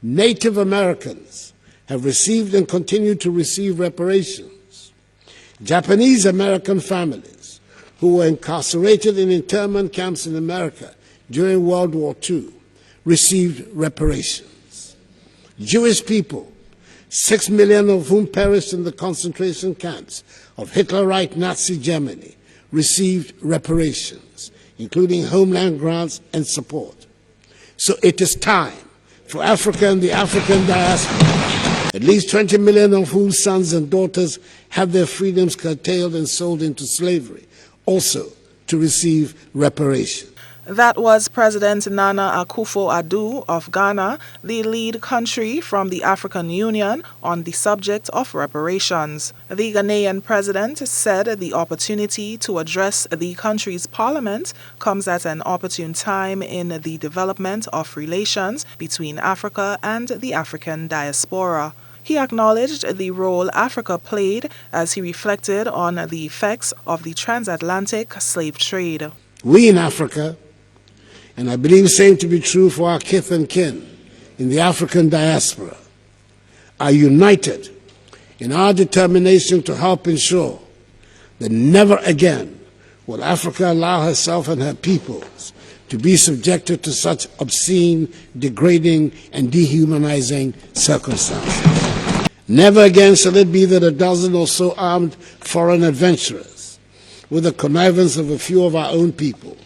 Native Americans have received and continue to receive reparations. Japanese American families who were incarcerated in internment camps in America during World War II received reparations. Jewish people, 6 million of whom perished in the concentration camps of Hitlerite Nazi Germany, received reparations, including homeland grants and support. So it is time for Africa and the African diaspora, at least 20 million of whose sons and daughters have their freedoms curtailed and sold into slavery, also to receive reparations. That was President Nana Akufo-Addo of Ghana, the lead country from the African Union on the subject of reparations. The Ghanaian president said the opportunity to address the country's parliament comes at an opportune time in the development of relations between Africa and the African diaspora. He acknowledged the role Africa played as he reflected on the effects of the transatlantic slave trade. We in Africa, and I believe same to be true for our kith and kin in the African diaspora, are united in our determination to help ensure that never again will Africa allow herself and her peoples to be subjected to such obscene, degrading, and dehumanizing circumstances. Never again shall it be that a dozen or so armed foreign adventurers, with the connivance of a few of our own people,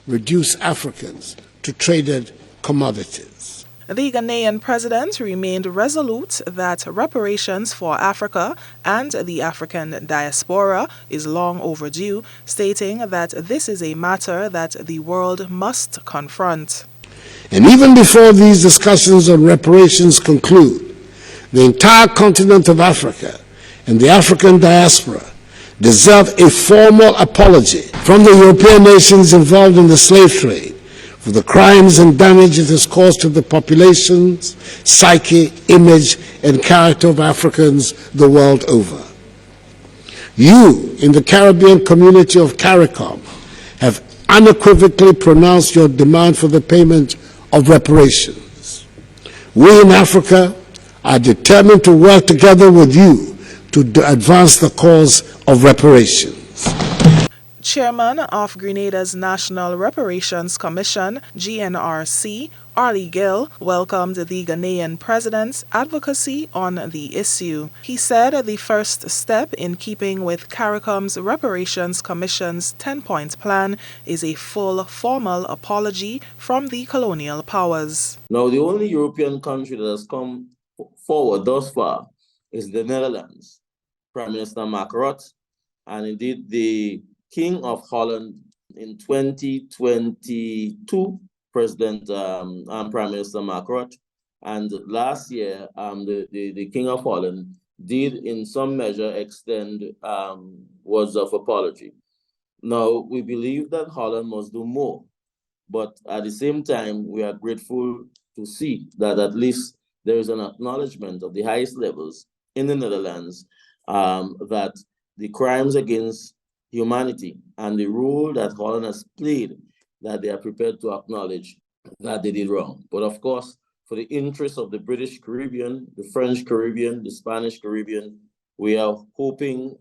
reduce Africans to traded commodities. The Ghanaian president remained resolute that reparations for Africa and the African diaspora is long overdue, stating that this is a matter that the world must confront. And even before these discussions on reparations conclude, the entire continent of Africa and the African diaspora deserve a formal apology from the European nations involved in the slave trade for the crimes and damage it has caused to the populations, psyche, image, and character of Africans the world over. You, in the Caribbean community of CARICOM, have unequivocally pronounced your demand for the payment of reparations. We in Africa are determined to work together with you to advance the cause of reparations. Chairman of Grenada's National Reparations Commission, GNRC, Arlie Gill, welcomed the Ghanaian president's advocacy on the issue. He said the first step in keeping with CARICOM's Reparations Commission's 10-point plan is a full formal apology from the colonial powers. Now, the only European country that has come forward thus far is the Netherlands. Prime Minister Mark Rutte, and indeed the King of Holland in 2022, President and Prime Minister Mark Rutte, and last year the King of Holland did in some measure extend words of apology. Now, we believe that Holland must do more, but at the same time, we are grateful to see that at least there is an acknowledgement of the highest levels in the Netherlands that the crimes against humanity and the role that Holland has played, that they are prepared to acknowledge that they did wrong. But of course, for the interests of the British Caribbean, the French Caribbean, the Spanish Caribbean, we are hoping,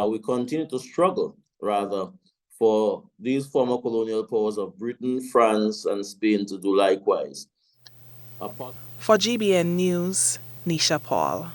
we continue to struggle, rather, for these former colonial powers of Britain, France, and Spain to do likewise. For GBN News, Nisha Paul.